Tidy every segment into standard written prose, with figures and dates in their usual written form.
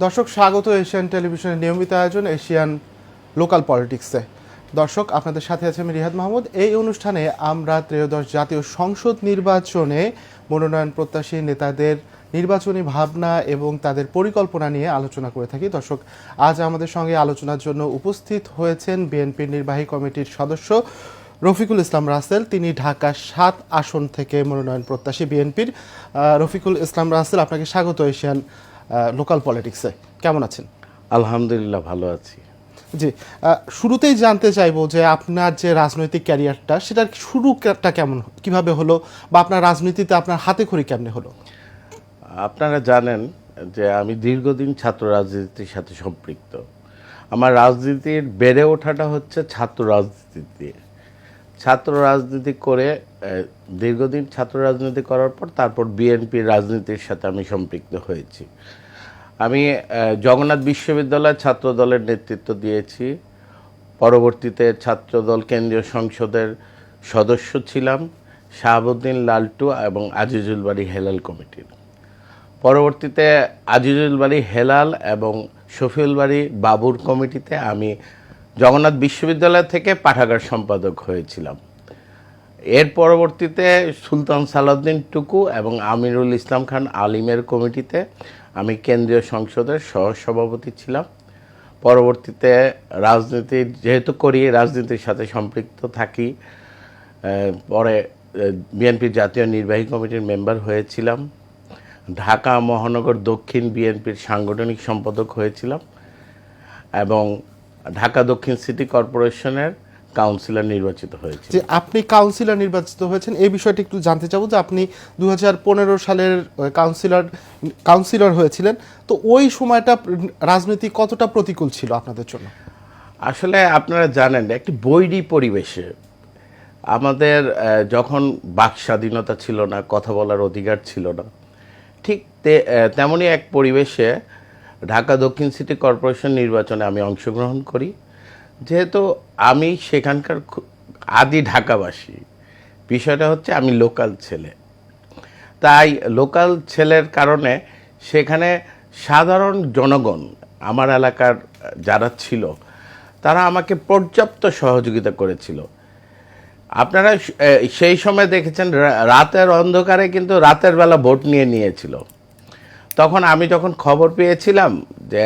দর্শক স্বাগত এশিয়ান টেলিভিশনের নিয়মিত আয়োজন এশিয়ান লোকাল পলিটিক্সে। দর্শক আপনাদের সাথে আছে আমি রিহাদ মাহমুদ। এই অনুষ্ঠানে আমরা ত্রয়োদশ জাতীয় সংসদ নির্বাচনে মনোনয়ন প্রত্যাশী নেতাদের নির্বাচনী ভাবনা এবং তাদের পরিকল্পনা নিয়ে আলোচনা করে থাকি। দর্শক, আজ আমাদের সঙ্গে আলোচনার জন্য উপস্থিত হয়েছেন বিএনপির নির্বাহী কমিটির সদস্য রফিকুল ইসলাম রাসেল। তিনি ঢাকা 7 আসন থেকে মনোনয়ন প্রত্যাশী বিএনপির। রফিকুল ইসলাম রাসেল, আপনাকে স্বাগত এশিয়ান লোকাল পলিটিক্সে। কেমন আছেন? আলহামদুলিল্লাহ, ভালো আছি। জি, শুরুতেই জানতে চাইবো যে আপনার যে রাজনৈতিক ক্যারিয়ারটা সেটার শুরুটা কেমন, কিভাবে হলো, বা আপনার রাজনীতিতে আপনার হাতে খড়ি কেমনে হলো? আপনারা জানেন যে আমি দীর্ঘদিন ছাত্র রাজনীতির সাথে সম্পৃক্ত। আমার রাজনীতির বেড়ে ওঠাটা হচ্ছে ছাত্র রাজনীতি দিয়ে। ছাত্র রাজনীতি করে দীর্ঘদিন ছাত্র রাজনীতি করার পর তারপর বিএনপির রাজনীতির সাথে আমি সম্পৃক্ত হয়েছি। আমি জগন্নাথ বিশ্ববিদ্যালয় ছাত্র দলের নেতৃত্ব দিয়েছি। পরবর্তীতে ছাত্রদল কেন্দ্রীয় সংসদের সদস্য ছিলাম শাহাবুদ্দিন লালটু এবং আজিজুল বাড়ি হেলাল কমিটির। পরবর্তীতে আজিজুল বাড়ি হেলাল এবং শফিউল বাড়ি বাবুর কমিটিতে আমি জগন্নাথ বিশ্ববিদ্যালয় থেকে পাঠাগার সম্পাদক হয়েছিলাম। এর পরবর্তীতে সুলতান সালাউদ্দিন টুকু এবং আমিরুল ইসলাম খান আলিমের কমিটিতে আমি কেন্দ্রীয় সংসদের সহসভাপতি ছিলাম। পরবর্তীতে রাজনীতি যেহেতু করি, রাজনীতির সাথে সম্পৃক্ত থাকি। পরে বিএনপির জাতীয় নির্বাহী কমিটির মেম্বার হয়েছিলাম। ঢাকা মহানগর দক্ষিণ বিএনপির সাংগঠনিক সম্পাদক হয়েছিলাম এবং ঢাকা দক্ষিণ সিটি কর্পোরেশনের কাউন্সিলর নির্বাচিত হয়েছে। যে আপনি কাউন্সিলর নির্বাচিত হয়েছেন, এই বিষয়টি একটু জানতে চাবো যে আপনি 2015 সালের কাউন্সিলর হয়েছিলেন। তো ওই সময়টা রাজনীতি কতটা প্রতিকূল ছিল আপনাদের জন্য? আসলে আপনারা জানেন, একটি বৈরী পরিবেশে আমাদের যখন বাক স্বাধীনতা ছিল না, কথা বলার অধিকার ছিল না, ঠিক তেমনই এক পরিবেশে ঢাকা দক্ষিণ সিটি কর্পোরেশন নির্বাচনে আমি অংশগ্রহণ করি। যেহেতু আমি সেখানকার আদি ঢাকাবাসী, বিষয়টা হচ্ছে আমি লোকাল ছেলে, তাই লোকাল ছেলের কারণে সেখানে সাধারণ জনগণ, আমার এলাকার যারা ছিল, তারা আমাকে পর্যাপ্ত সহযোগিতা করেছিল। আপনারা সেই সময় দেখেছেন রাতের অন্ধকারে কিন্তু রাতের বেলা ভোট নিয়েছিল। তখন আমি যখন খবর পেয়েছিলাম যে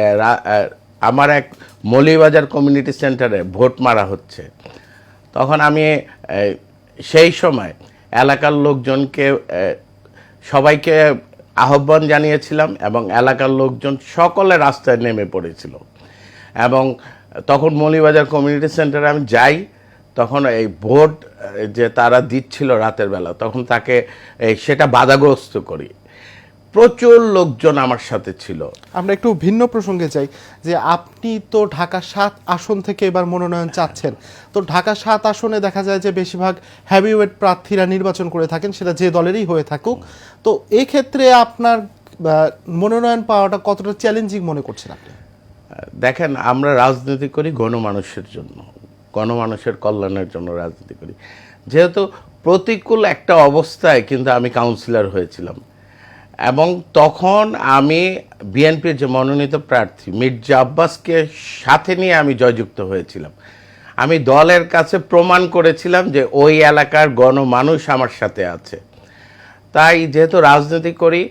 আমার এক মৌলভীবাজার কমিউনিটি সেন্টারে ভোট মারা হচ্ছে, তখন আমি সেই সময় এলাকার লোকজনকে সবাইকে আহ্বান জানিয়েছিলাম এবং এলাকার লোকজন সকলে রাস্তায় নেমে পড়েছিল। এবং তখন মৌলভীবাজার কমিউনিটি সেন্টারে আমি যাই, তখন এই ভোট যে তারা দিচ্ছিল রাতের বেলা, তখন তাকে সেটা বাধাগ্রস্ত করি। প্রচুর লোকজন আমার সাথে ছিল। আমরা একটু ভিন্ন প্রসঙ্গে যাই, যে আপনি তো ঢাকা 7 আসন থেকে এবার মনোনয়ন চাচ্ছেন। তো ঢাকা 7 আসনে দেখা যায় যে বেশিরভাগ হেভিওয়েট প্রার্থীরা নির্বাচন করে থাকেন, সেটা যে দলেরই হয়ে থাকুক। তো এই ক্ষেত্রে আপনার মনোনয়ন পাওয়াটা কতটা চ্যালেঞ্জিং মনে করছেন আপনি? দেখেন, আমরা রাজনীতি করি গণমানুষের জন্য, গণমানুষের কল্যাণের জন্য রাজনীতি করি। যেহেতু প্রতিকূল একটা অবস্থায় কিন্তু আমি কাউন্সিলর হয়েছিলাম এবং তখন আমি বিএনপির যে মনোনীত প্রার্থী মির্জা আব্বাসকে সাথে নিয়ে আমি জয়যুক্ত হয়েছিলাম। আমি দলের কাছে প্রমাণ করেছিলাম যে ওই এলাকার গণমানুষ আমার সাথে আছে। তাই যেহেতু রাজনীতি করি,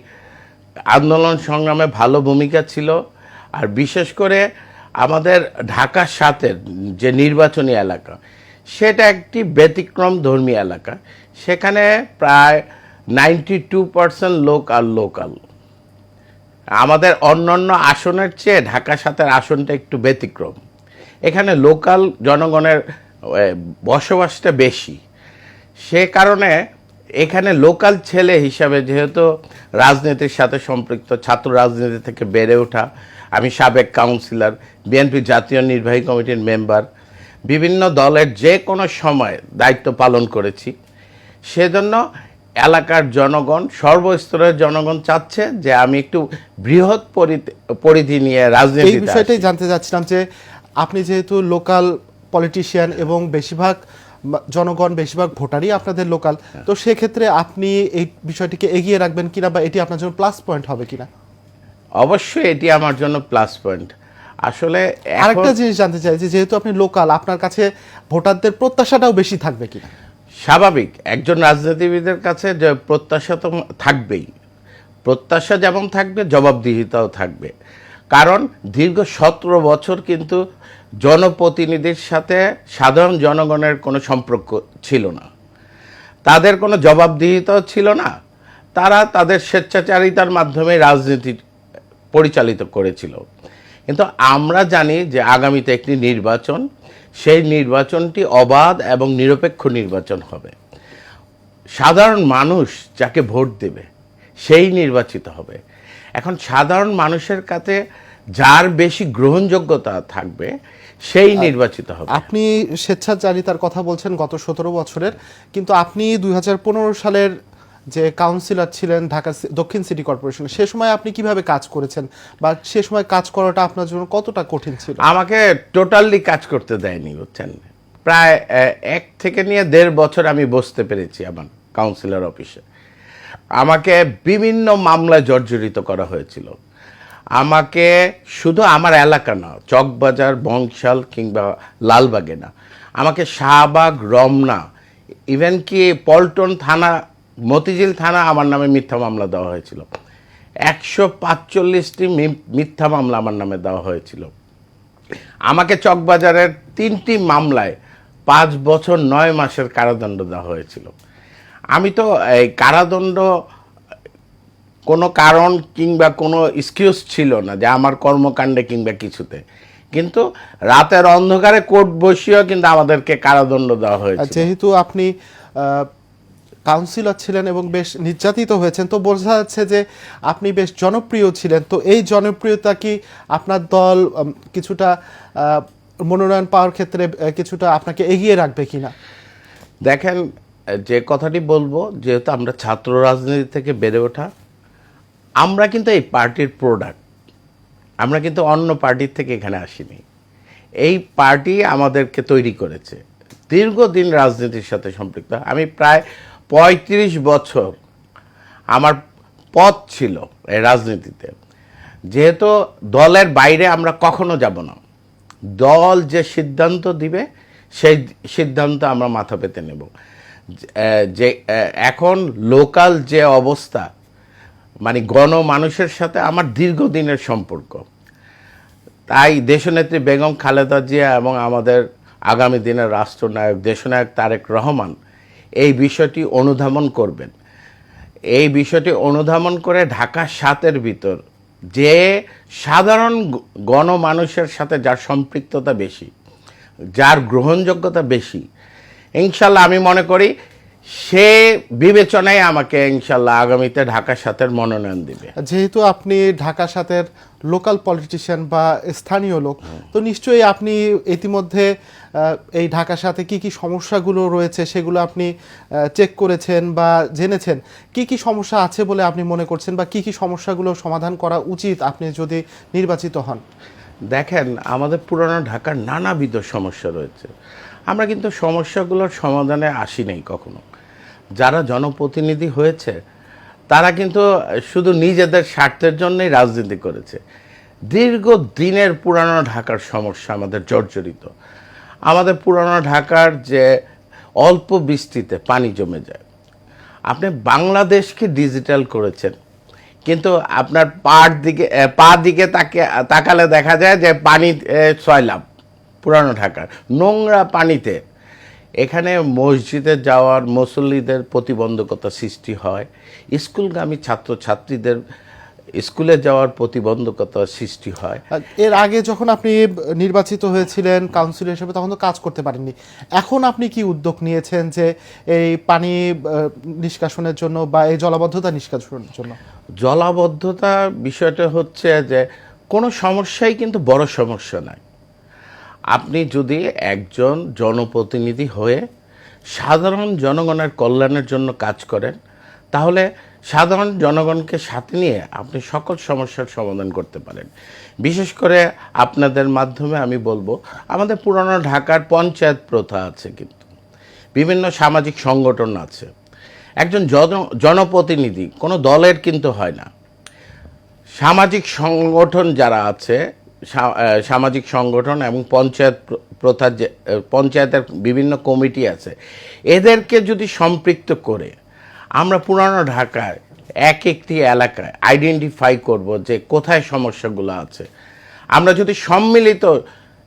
আন্দোলন সংগ্রামে ভালো ভূমিকা ছিল। আর বিশেষ করে আমাদের ঢাকা 7-এর যে নির্বাচনী এলাকা, সেটা একটি ব্যতিক্রম ধর্মী এলাকা। সেখানে প্রায় 92% লোক আর লোকাল। আমাদের অন্যান্য আসনের চেয়ে ঢাকা 7-এর আসনটা একটু ব্যতিক্রম। এখানে লোকাল জনগণের বসবাসটা বেশি। সে কারণে এখানে লোকাল ছেলে হিসাবে, যেহেতু রাজনীতির সাথে সম্পৃক্ত, ছাত্র রাজনীতি থেকে বেড়ে ওঠা, আমি সাবেক কাউন্সিলর, বিএনপি জাতীয় নির্বাহী কমিটির মেম্বার, বিভিন্ন দলের যে কোনো সময় দায়িত্ব পালন করেছি, সেজন্য এলাকার জনগণ, সর্বস্তরের জনগণ চাচ্ছে যে আমি একটু বৃহৎ পরিধি নিয়ে রাজনীতি। এই বিষয়টাই জানতে চাচ্ছিলাম যে আপনি যেহেতু লোকাল পলিটিশিয়ান এবং বেশিরভাগ জনগণ, বেশিরভাগ ভোটারই আপনাদের লোকাল, তো সেক্ষেত্রে আপনি এই বিষয়টিকে এগিয়ে রাখবেন কিনা, বা এটি আপনার জন্য প্লাস পয়েন্ট হবে কিনা? অবশ্যই এটি আমার জন্য প্লাস পয়েন্ট। আসলে আরেকটা জিনিস জানতে চাই যে যেহেতু আপনি লোকাল, আপনার কাছে ভোটারদের প্রত্যাশাটাও বেশি থাকবে কিনা? স্বাভাবিক, একজন রাজনীতিবিদের কাছে যে প্রত্যাশা তো থাকবেই, প্রত্যাশা যেমন থাকবে জবাবদিহিতাও থাকবে। কারণ দীর্ঘ 17 বছর কিন্তু জনপ্রতিনিধির সাথে সাধারণ জনগণের কোনো সম্পর্ক ছিল না, তাদের কোনো জবাবদিহিতাও ছিল না, তারা তাদের স্বেচ্ছাচারিতার মাধ্যমে রাজনীতি পরিচালিত করেছিল। কিন্তু আমরা জানি যে আগামীতে একটি নির্বাচন, সেই নির্বাচনটি অবাধ এবং নিরপেক্ষ নির্বাচন হবে। সাধারণ মানুষ যাকে ভোট দেবে সেই নির্বাচিত হবে। এখন সাধারণ মানুষের কাছে যার বেশি গ্রহণযোগ্যতা থাকবে সেই নির্বাচিত হবে। আপনি স্বেচ্ছাচারিতার কথা বলছেন গত 17 বছরের, কিন্তু আপনি 2015 সালের যে কাউন্সিলর ছিলেন ঢাকা দক্ষিণ সিটি কর্পোরেশনে, সে সময় আপনি কিভাবে কাজ করেছেন বা সে সময় কাজ করাটা আপনার জন্য কতটা কঠিন ছিল? আমাকে টোটালি কাজ করতে দেয়নি, বুঝছেন। প্রায় 1 থেকে নিয়ে 1.5 বছর আমি বসতে পেরেছি আমার কাউন্সিলর অফিসে। আমাকে বিভিন্ন মামলায় জর্জরিত করা হয়েছিল। আমাকে শুধু আমার এলাকা না, চকবাজার, বংশাল কিংবা লালবাগে না, আমাকে শাহবাগ, রমনা, ইভেন কি পল্টন থানা, মতিঝিল থানা আমার নামে মিথ্যা মামলা দেওয়া হয়েছিল। 145টি মিথ্যা মামলা আমার নামে দেওয়া হয়েছিল। আমাকে চকবাজারের 3টি মামলায় 5 বছর 9 মাসের কারাদণ্ড দেওয়া হয়েছিল। আমি তো এই কারাদণ্ড কোনো কারণ কিংবা কোনো এক্সকিউজ ছিল না যে আমার কর্মকাণ্ডে কিংবা কিছুতে, কিন্তু রাতের অন্ধকারে কোর্ট বসিয়েও কিন্তু আমাদেরকে কারাদণ্ড দেওয়া হয়েছিল। যেহেতু আপনি কাউন্সিলর ছিলেন এবং বেশ নির্যাতিত হয়েছেন, তো বোঝা যাচ্ছে যে আপনি বেশ জনপ্রিয় ছিলেন। তো এই জনপ্রিয়তা কি আপনার দল কিছুটা মনোনয়ন পাওয়ার ক্ষেত্রে কিছুটা আপনাকে এগিয়ে রাখবে কিনা? দেখেন, যে কথাটি বলবো, যেহেতু আমরা ছাত্র রাজনীতি থেকে বেড়ে ওঠা, আমরা কিন্তু এই পার্টির প্রোডাক্ট, আমরা কিন্তু অন্য পার্টির থেকে এখানে আসিনি। এই পার্টি আমাদেরকে তৈরি করেছে। দীর্ঘদিন রাজনীতির সাথে সম্পৃক্ত আমি, প্রায় 35 বছর আমার পথ ছিল এই রাজনীতিতে। যেহেতু দলের বাইরে আমরা কখনো যাব না, দল যে সিদ্ধান্ত দিবে সেই সিদ্ধান্ত আমরা মাথা পেতে নেব। যে এখন লোকাল যে অবস্থা, মানে গণমানুষের সাথে আমার দীর্ঘদিনের সম্পর্ক, তাই দেশনেত্রী বেগম খালেদা জিয়া এবং আমাদের আগামী দিনের রাষ্ট্রনায়ক দেশনায়ক তারেক রহমান এই বিষয়টি অনুধাবন করবেন। এই বিষয়টি অনুধাবন করে ঢাকা 7-এর ভিতর যে সাধারণ গণমানুষের সাথে যার সম্পৃক্ততা বেশি, যার গ্রহণযোগ্যতা বেশি, ইনশাল্লাহ আমি মনে করি সে বিবেচনায় আমাকে ইনশাল্লাহ আগামীতে ঢাকা 7-এর মনোনয়ন দিবে। যেহেতু আপনি ঢাকা 7-এর লোকাল পলিটিশিয়ান বা স্থানীয় লোক, তো নিশ্চয়ই আপনি ইতিমধ্যে এই ঢাকা 7-এ কি কি সমস্যাগুলো রয়েছে সেগুলো আপনি চেক করেছেন বা জেনেছেন। কি কি সমস্যা আছে বলে আপনি মনে করছেন বা কি কি সমস্যাগুলো সমাধান করা উচিত আপনি যদি নির্বাচিত হন? দেখেন, আমাদের পুরানো ঢাকার নানাবিধ সমস্যা রয়েছে। আমরা কিন্তু সমস্যাগুলোর সমাধানে আসি নাই কখনো। যারা জনপ্রতিনিধি হয়েছে তারা কিন্তু শুধু নিজেদের স্বার্থের জন্যই রাজনীতি করেছে। দীর্ঘদিনের পুরানো ঢাকার সমস্যা আমাদের জর্জরিত। আমাদের পুরানো ঢাকার যে অল্প বৃষ্টিতে পানি জমে যায়। আপনি বাংলাদেশকে ডিজিটাল করেছেন, কিন্তু আপনার পা দিকে তাকালে দেখা যায় যে পানি সয়লাব পুরানো ঢাকার নোংরা পানিতে। এখানে মসজিদে যাওয়ার মুসল্লিদের প্রতিবন্ধকতা সৃষ্টি হয়, স্কুলগামী ছাত্রছাত্রীদের স্কুলে যাওয়ার প্রতিবন্ধকতা সৃষ্টি হয়। এর আগে যখন আপনি নির্বাচিত হয়েছিলেন কাউন্সিলর হিসেবে তখন তো কাজ করতে পারেননি। এখন আপনি কি উদ্যোগ নিয়েছেন যে এই পানি নিষ্কাশনের জন্য বা এই জলাবদ্ধতা নিষ্কাশনের জন্য? জলাবদ্ধতা বিষয়টা হচ্ছে যে কোনো সমস্যাই কিন্তু বড় সমস্যা নয়। আপনি যদি একজন জনপ্রতিনিধি হয়ে সাধারণ জনগণের কল্যাণের জন্য কাজ করেন, তাহলে সাধারণ জনগণকে সাথে নিয়ে আপনি সকল সমস্যার সমাধান করতে পারেন। বিশেষ করে আপনাদের মাধ্যমে আমি বলবো, আমাদের পুরানো ঢাকার পঞ্চায়েত প্রথা আছে, কিন্তু বিভিন্ন সামাজিক সংগঠন আছে। একজন জনপ্রতিনিধি কোনো দলের কিন্তু হয় না, সামাজিক সংগঠন যারা আছে, সামাজিক সংগঠন এবং প্রথা পঞ্চায়েতের বিভিন্ন কমিটি আছে, এদেরকে যদি সম্পৃক্ত করে আমরা পুরানো ঢাকায় এক একটি এলাকায় আইডেন্টিফাই করব যে কোথায় সমস্যাগুলো আছে, আমরা যদি সম্মিলিত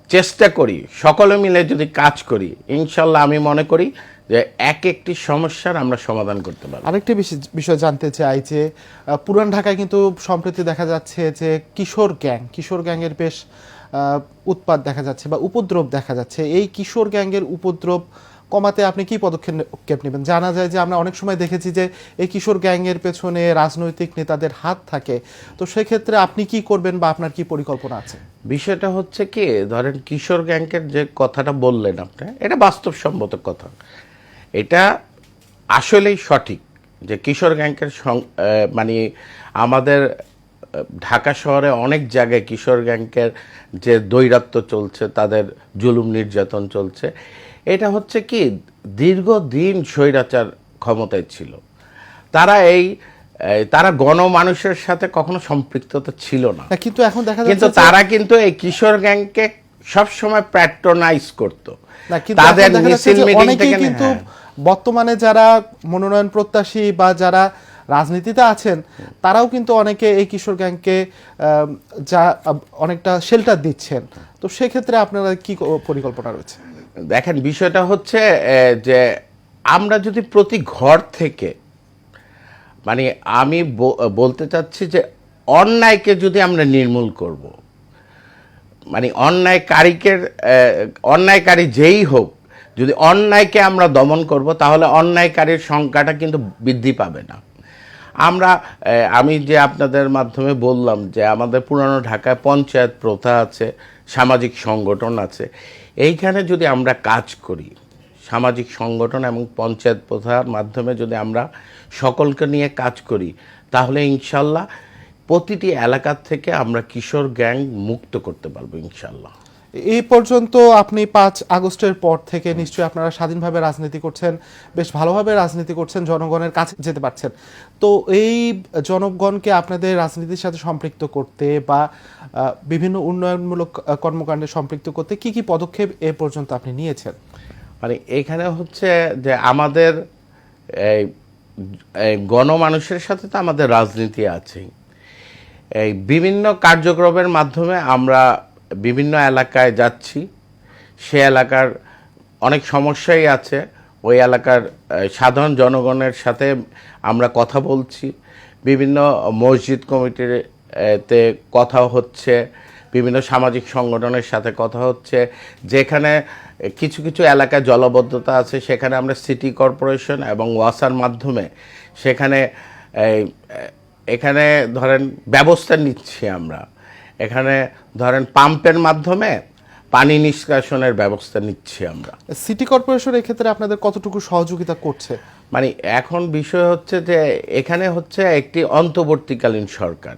চেষ্টা করি, সকলে মিলে যদি কাজ করি, ইনশাল্লাহ আমি মনে করি যে এক একটি সমস্যার আমরা সমাধান করতে পারব। আরেকটি বিষয় জানতে চাই যে পুরান ঢাকায় কিন্তু সম্প্রতি দেখা যাচ্ছে যে কিশোর গ্যাংয়ের বেশ উৎপাত দেখা যাচ্ছে বা উপদ্রব দেখা যাচ্ছে। এই কিশোর গ্যাংয়ের উপদ্রব কমাতে আপনি কি পদক্ষেপ নেবেন? জানা যায় যে আমরা অনেক সময় দেখেছি যে এই কিশোর গ্যাংয়ের পেছনে রাজনৈতিক নেতাদের হাত থাকে, তো সেক্ষেত্রে আপনি কি করবেন বা আপনার কি পরিকল্পনা আছে? বিষয়টা হচ্ছে কি, ধরেন কিশোর গ্যাংয়ের যে কথাটা বললেন আপনি, এটা বাস্তবসম্মত কথা, এটা আসলেই সঠিক যে কিশোর গ্যাংয়ের মানে আমাদের ঢাকা শহরে অনেক জায়গায় কিশোর গ্যাংয়ের যে দৈরাত্ম্য চলছে, তাদের জুলুম নির্যাতন চলছে, এটা হচ্ছে কি দীর্ঘদিন স্বৈরাচার ক্ষমতায় ছিল। তারা গণমানুষের সাথে কখনো সম্পৃক্ততা ছিল না, কিন্তু এখন দেখা কিন্তু যাচ্ছে তারা কিন্তু এই কিশোর গ্যাংকে সবসময় প্যাট্রোনাইজ করতো। তাদের মিছিল মিটিং থেকে কিন্তু বর্তমানে যারা মনোনয়ন প্রত্যাশী বা যারা রাজনীতিতে আছেন, তারাও কিন্তু অনেকে এই কিশোর গ্যাংকে যা অনেকটা শেল্টার দিচ্ছেন। তো সেক্ষেত্রে আপনারা কি পরিকল্পনা রয়েছে? দেখেন, বিষয়টা হচ্ছে যে আমরা যদি প্রতি ঘর থেকে, মানে আমি বলতে চাচ্ছি যে অন্যায়কে যদি আমরা নির্মূল করব, মানে অন্যায়কারী যেই হোক, যদি অন্যায়কে আমরা দমন করব, তাহলে অন্যায়কারীর সংখ্যাটা কিন্তু বৃদ্ধি পাবে না। আমি যে আপনাদের মাধ্যমে বললাম যে আমাদের পুরানো ঢাকায় পঞ্চায়েত প্রথা আছে, সামাজিক সংগঠন আছে, এইখানে যদি আমরা কাজ করি, সামাজিক সংগঠন এবং পঞ্চায়েত প্রথার মাধ্যমে যদি আমরা সকলকে নিয়ে কাজ করি, তাহলে ইনশাল্লাহ প্রতিটি এলাকা থেকে আমরা কিশোর গ্যাং মুক্ত করতে পারবো ইনশাল্লাহ। এই পর্যন্ত আপনি 5 আগস্টের পর থেকে নিশ্চয়ই আপনারা স্বাধীনভাবে রাজনীতি করছেন, বেশ ভালোভাবে রাজনীতি করছেন, জনগণের কাছে যেতে পারছেন। তো এই জনগণকে আপনাদের রাজনীতির সাথে সম্পৃক্ত করতে বা বিভিন্ন উন্নয়নমূলক কর্মকাণ্ডে সম্পৃক্ত করতে কি কি পদক্ষেপ এ পর্যন্ত আপনি নিয়েছেন? মানে এখানে হচ্ছে যে আমাদের গণমানুষের সাথে তো আমাদের রাজনীতি আছে। এই বিভিন্ন কার্যক্রমের মাধ্যমে আমরা বিভিন্ন এলাকায় যাচ্ছি, সে এলাকার অনেক সমস্যাই আছে, ওই এলাকার সাধারণ জনগণের সাথে আমরা কথা বলছি, বিভিন্ন মসজিদ কমিটিতে কথা হচ্ছে, বিভিন্ন সামাজিক সংগঠনের সাথে কথা হচ্ছে। যেখানে কিছু কিছু এলাকায় জলাবদ্ধতা আছে, সেখানে আমরা সিটি কর্পোরেশন এবং ওয়াসার মাধ্যমে সেখানে এখানে ধরেন ব্যবস্থা নিচ্ছি আমরা। এখানে ধরেন পাম্পের মাধ্যমে পানি নিষ্কাশনের ব্যবস্থা নিচ্ছি আমরা। সিটি কর্পোরেশন এই ক্ষেত্রে আপনাদের কতটুকু সহযোগিতা করছে? মানে এখন বিষয় হচ্ছে যে এখানে হচ্ছে একটি অন্তর্বর্তীকালীন সরকার,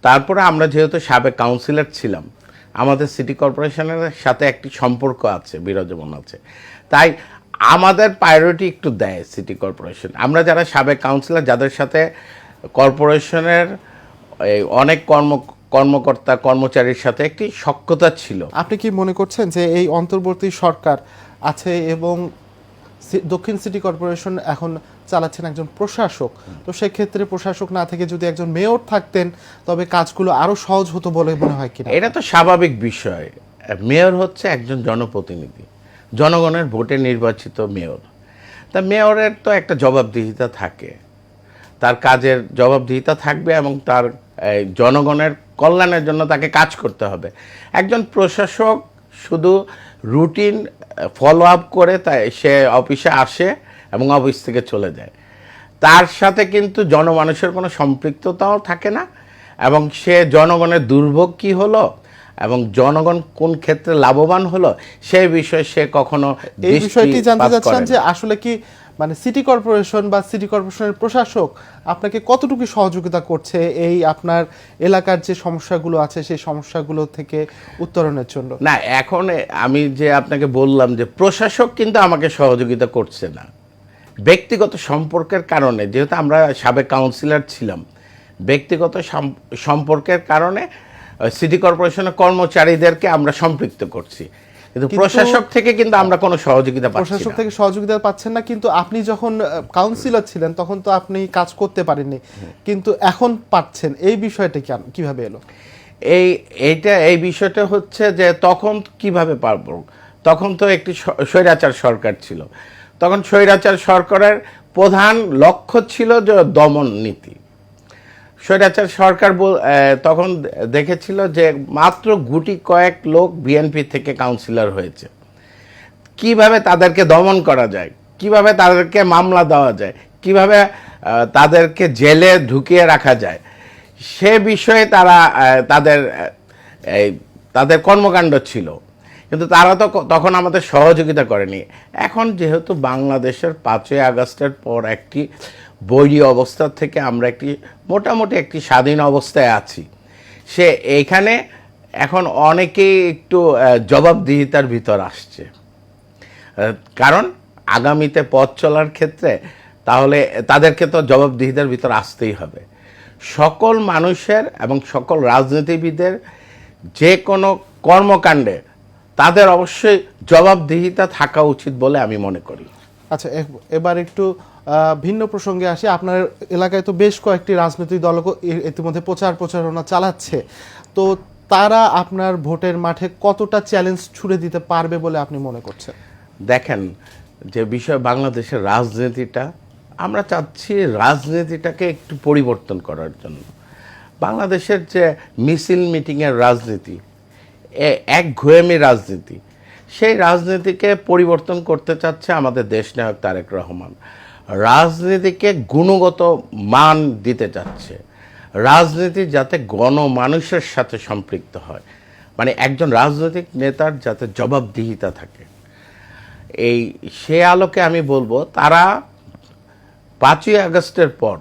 তারপরে আমরা যেহেতু সাবেক কাউন্সিলর ছিলাম, আমাদের সিটি কর্পোরেশনের সাথে একটি সম্পর্ক আছে, বিরাজমান আছে, তাই আমাদের প্রায়োরিটি একটু দেয় সিটি কর্পোরেশন। আমরা যারা সাবেক কাউন্সিলর, যাদের সাথে কর্পোরেশনের অনেক কর্মকর্তা কর্মচারীর সাথে একটি সখ্যতা ছিল। আপনি কি মনে করছেন যে এই অন্তর্বর্তী সরকার আছে এবং দক্ষিণ সিটি কর্পোরেশন এখন চালাচ্ছেন একজন প্রশাসক, তো সেক্ষেত্রে প্রশাসক না থেকে যদি একজন মেয়র থাকতেন, তবে কাজগুলো আরো সহজ হতো বলে মনে হয় কিনা? এটা তো স্বাভাবিক বিষয়। মেয়র হচ্ছে একজন জনপ্রতিনিধি, জনগণের ভোটে নির্বাচিত মেয়র। তা মেয়রের তো একটা জবাবদিহিতা থাকে, তার কাজের জবাবদিহিতা থাকবে এবং তার জনগণের কল্যাণের জন্য তাকে কাজ করতে হবে। একজন প্রশাসক শুধু রুটিন ফলো আপ করে তাই সে অফিসে আসে এবং অফিস থেকে চলে যায়, তার সাথে কিন্তু জনমানুষের কোনো সম্পৃক্ততাও থাকে না, এবং সে জনগণের দুর্ভোগ কী হলো এবং জনগণ কোন ক্ষেত্রে লাভবান হলো সেই বিষয়ে সে কখনো এই বিষয়টি জানতে চাচ্ছিলাম যে আসলে কি মানে সিটি কর্পোরেশন বা সিটি কর্পোরেশনের প্রশাসক আপনাকে কতটুকু সহযোগিতা করছে এই আপনার এলাকার যে সমস্যাগুলো আছে সেই সমস্যাগুলো থেকে উত্তরণের জন্য? না, এখন আমি যে আপনাকে বললাম যে প্রশাসক কিন্তু আমাকে সহযোগিতা করছে না, ব্যক্তিগত সম্পর্কের কারণে, যেহেতু আমরা সাবেক কাউন্সিলর ছিলাম, ব্যক্তিগত সম্পর্কের কারণে সিটি কর্পোরেশনের কর্মচারীদেরকে আমরা সম্পৃক্ত করছি, কিন্তু প্রশাসক থেকে কিন্তু আমরা কোনো সহযোগিতা পাচ্ছি না। প্রশাসক থেকে সহযোগিতা পাচ্ছেন না, কিন্তু আপনি যখন কাউন্সিলর ছিলেন তখন তো আপনি কাজ করতে পারেননি, কিন্তু এখন পাচ্ছেন, এই বিষয়টা কিভাবে এলো? এই বিষয়টা হচ্ছে যে তখন কিভাবে পারবো, তখন তো একটি স্বৈরাচার সরকার ছিল। তখন স্বৈরাচার সরকারের প্রধান লক্ষ্য ছিল যে দমন নীতি। স্বৈরাচার সরকার তখন দেখেছিল যে মাত্র গুটি কয়েক লোক বিএনপি থেকে কাউন্সিলর হয়েছে, কিভাবে তাদেরকে দমন করা যায়, কিভাবে তাদেরকে মামলা দেওয়া যায়, কিভাবে তাদেরকে জেলে ঢুকিয়ে রাখা যায়, সে বিষয়ে তারা তাদের কর্মকাণ্ড ছিল। কিন্তু তারা তো তখন আমাদের সহযোগিতা করেনি। এখন যেহেতু বাংলাদেশের 5ই আগস্টের পর একটি বৈরী অবস্থা থেকে আমরা মোটামুটি একটি স্বাধীন অবস্থায় আছি, এইখানে এখন অনেকেই একটু জবাবদিহিতার ভিতর আসছে। কারণ আগামীতে পথ চলার ক্ষেত্রে তাহলে তাদেরকে তো জবাবদিহিতার ভিতর আসতেই হবে। সকল মানুষের এবং সকল রাজনীতিবিদের যে কোনো কর্মকাণ্ডে তাদের অবশ্যই জবাবদিহিতা থাকা উচিত বলে আমি মনে করি। আচ্ছা, এবার একটু ভিন্ন প্রসঙ্গে আসি। আপনার এলাকায় তো বেশ কয়েকটি রাজনৈতিক দল ইতিমধ্যে প্রচারণা চালাচ্ছে, তো তারা আপনার ভোটের মাঠে কতটা চ্যালেঞ্জ ছুড়ে দিতে পারবে বলে আপনি মনে করছেন? দেখেন, যে বিষয় বাংলাদেশের রাজনীতিটা, আমরা চাচ্ছি রাজনীতিটাকে একটু পরিবর্তন করার জন্য। বাংলাদেশের যে মিছিল মিটিংয়ের রাজনীতি, একঘেয়েমি রাজনীতি, সেই রাজনীতিকে পরিবর্তন করতে চাচ্ছে আমাদের দেশনায়ক তারেক রহমান। রাজনীতিকে গুণগত মান দিতে চাচ্ছে, রাজনীতি যাতে গণমানুষের সাথে সম্পৃক্ত হয়, মানে একজন রাজনৈতিক নেতার যাতে জবাবদিহিতা থাকে। সে আলোকে আমি বলবো তারা 5ই আগস্টের পর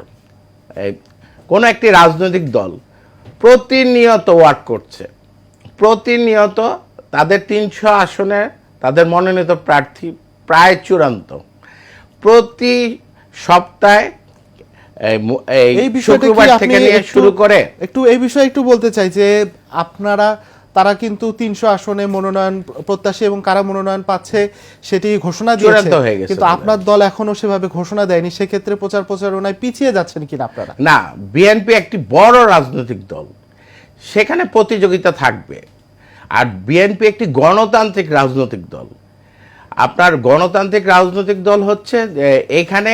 কোনো একটি রাজনৈতিক দল প্রতিনিয়ত ওয়ার্ক করছে, প্রতিনিয়ত তাদের 300 আসনে তাদের মনোনীত প্রার্থী প্রায় চূড়ান্ত, প্রতি সপ্তাহে শুক্রবার থেকে নিয়ে শুরু করে এই বিষয়ে একটু বলতে চাই যে তারা কিন্তু 300 আসনে মনোনয়ন প্রত্যাশী এবং কারা মনোনয়ন পাচ্ছে সেটি ঘোষণা দিয়েছে, কিন্তু আপনার দল এখনো সেভাবে ঘোষণা দেয়নি। সেক্ষেত্রে প্রচারণায় পিছিয়ে যাচ্ছেন কিনা আপনারা? না, বিএনপি একটি বড় রাজনৈতিক দল, সেখানে প্রতিযোগিতা থাকবে। আর বিএনপি একটি গণতান্ত্রিক রাজনৈতিক দল। আপনার গণতান্ত্রিক রাজনৈতিক দল হচ্ছে এখানে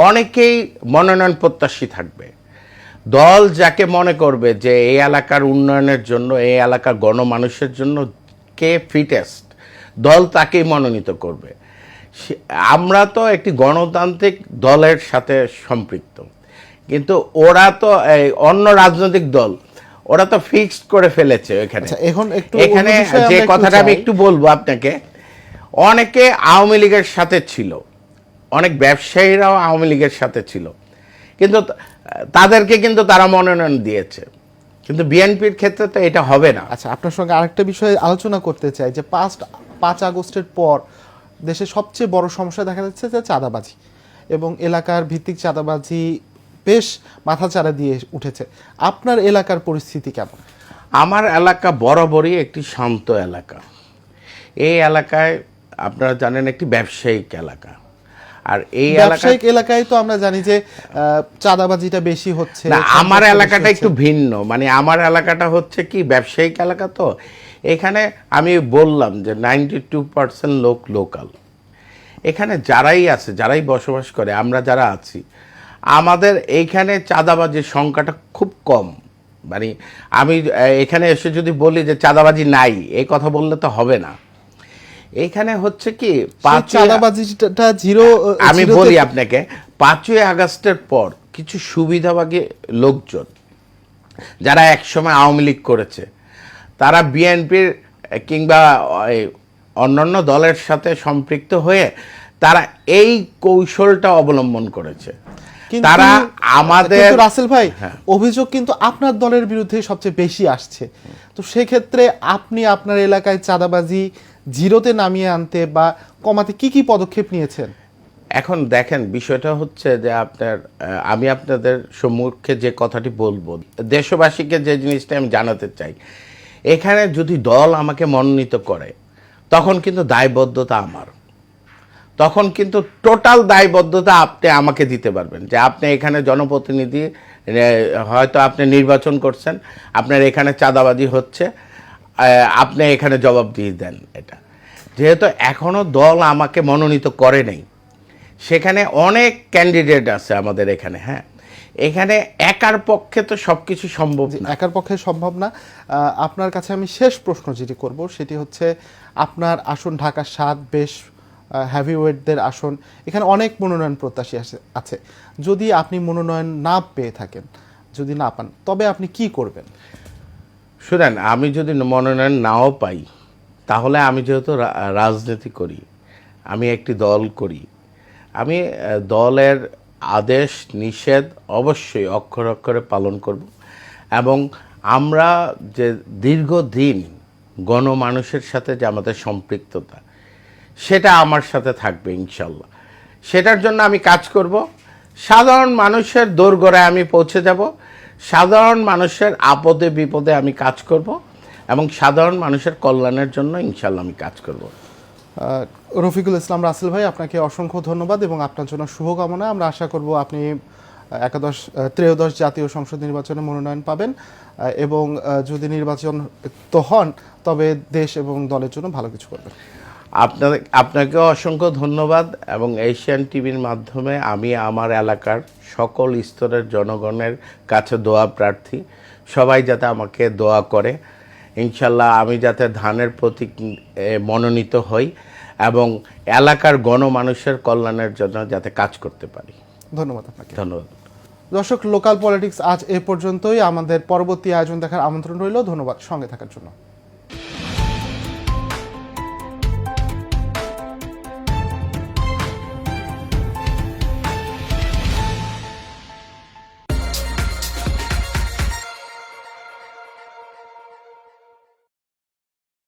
অনেকেই মনোনয়ন প্রত্যাশী থাকবে। দল যাকে মনে করবে যে এই এলাকার উন্নয়নের জন্য, এই এলাকার গণমানুষের জন্য কে ফিটেস্ট, দল তাকেই মনোনীত করবে। আমরা তো একটি গণতান্ত্রিক দলের সাথে সম্পৃক্ত, কিন্তু ওরা তো অন্য রাজনৈতিক দল, ওরা তো ফিক্সড করে ফেলেছে এখানে। এখানে যে কথাটা আমি একটু বলবো আপনাকে, অনেকে আওয়ামী লীগের সাথে ছিল, অনেক ব্যবসায়ীরাও আওয়ামী লীগের সাথে ছিল, কিন্তু তাদেরকে কিন্তু তারা মনোনয়ন দিয়েছে, কিন্তু বিএনপির ক্ষেত্রে তো এটা হবে না। আচ্ছা, আপনার সঙ্গে আরেকটা বিষয়ে আলোচনা করতে চাই যে 5 আগস্টের পর দেশে সবচেয়ে বড় সমস্যা দেখা যাচ্ছে যে চাঁদাবাজি, এবং এলাকার ভিত্তিক চাঁদাবাজি বেশ মাথাচাড়া দিয়ে উঠেছে। আপনার এলাকার পরিস্থিতি কেমন? আমার এলাকা বরাবরই একটি শান্ত এলাকা। এই এলাকায় আপনারা জানেন একটি ব্যবসায়িক এলাকা, আর এই ব্যবসায়িক এলাকায় তো আমরা জানি যে চাঁদাবাজিটা বেশি হচ্ছে। না, আমার এলাকাটা একটু ভিন্ন, মানে আমার এলাকাটা হচ্ছে কি ব্যবসায়িক এলাকা, তো এখানে আমি বললাম যে 92% লোক লোকাল। এখানে যারাই আছে, যারাই বসবাস করে, আমরা যারা আছি, আমাদের এইখানে চাঁদাবাজির সংখ্যাটা খুব কম। মানে আমি এখানে এসে যদি বলি যে চাঁদাবাজি নাই, এই কথা বললে তো হবে না। এইখানে হচ্ছে কি চাঁদাবাজিটা জিরো। আমি বলি আপনাকে, 5ই আগস্টের পর কিছু সুবিধাবাদী লোকজন যারা একসময় আওয়ামী লীগ করেছে, তারা বিএনপির কিংবা অন্যান্য দলের সাথে সম্পৃক্ত হয়ে তারা এই কৌশলটা অবলম্বন করেছে। তারা আমাদের রাসেল ভাই, অভিযোগ কিন্তু আপনার দলের বিরুদ্ধে সবচেয়ে বেশি আসছে, তো সেক্ষেত্রে আপনি আপনার এলাকায় চাঁদাবাজি জিরোতে নামিয়ে আনতে বা কমাতে কি কি পদক্ষেপ নিয়েছেন? এখন দেখেন বিষয়টা হচ্ছে যে আমি আপনাদের সম্মুখে যে কথাটি বলবো, দেশবাসীকে যে জিনিসটা আমি জানাতে চাই, এখানে যদি দল আমাকে মনোনীত করে তখন কিন্তু দায়বদ্ধতা আমার, তখন কিন্তু টোটাল দায়বদ্ধতা আপনি আমাকে দিতে পারবেন যে আপনি এখানে জনপ্রতিনিধি, হয়তো আপনি নির্বাচন করছেন, আপনার এখানে চাঁদাবাজি হচ্ছে, আপনি এখানে জবাব দিয়ে দেন। এটা যেহেতু এখনো দল আমাকে মনোনীত করে নাই, সেখানে অনেক ক্যান্ডিডেট আছে আমাদের এখানে। হ্যাঁ, এখানে একার পক্ষে তো সব কিছু সম্ভব না। একার পক্ষে সম্ভব না। আপনার কাছে আমি শেষ প্রশ্ন যেটি করব সেটি হচ্ছে, আপনার আসন ঢাকা 7 বেশ হ্যাভিওয়েটদের আসন, এখানে অনেক মনোনয়ন প্রত্যাশী আছে। যদি আপনি মনোনয়ন না পেয়ে থাকেন, যদি না পান, তবে আপনি কি করবেন? শুনেন, আমি যদি মনোনয়ন নাও পাই, তাহলে আমি যেহেতু রাজনীতি করি, আমি একটি দল করি, আমি দলের আদেশ নিষেধ অবশ্যই অক্ষরে অক্ষরে পালন করব। এবং আমরা যে দীর্ঘদিন গণমানুষের সাথে যে আমাদের সম্পৃক্ততা, সেটা আমার সাথে থাকবে ইনশাল্লাহ। সেটার জন্য আমি কাজ করব, সাধারণ মানুষের দোরগোড়ায় আমি পৌঁছে যাব, সাধারণ মানুষের আপদে বিপদে আমি কাজ করব, এবং সাধারণ মানুষের কল্যাণের জন্য ইনশাল্লাহ আমি কাজ করব। রফিকুল ইসলাম রাসেল ভাই, আপনাকে অসংখ্য ধন্যবাদ এবং আপনার জন্য শুভকামনা। আমরা আশা করব আপনি ত্রয়োদশ জাতীয় সংসদ নির্বাচনে মনোনয়ন পাবেন এবং যদি নির্বাচন তো হন, তবে দেশ এবং দলের জন্য ভালো কিছু করবেন। আপনাকেও অসংখ্য ধন্যবাদ। এবং এশিয়ান টিভির মাধ্যমে আমি আমার এলাকার সকল স্তরের জনগণের কাছে দোয়া প্রার্থী, সবাই যাতে আমাকে দোয়া করে, ইনশাল্লাহ আমি যাতে ধানের প্রতীক মনোনীত হই এবং এলাকার গণমানুষের কল্যাণের জন্য যাতে কাজ করতে পারি। ধন্যবাদ আপনাকে। ধন্যবাদ। দর্শক, লোকাল পলিটিক্স আজ এ পর্যন্তই। আমাদের পরবর্তী আয়োজন দেখার আমন্ত্রণ রইল। ধন্যবাদ সঙ্গে থাকার জন্য।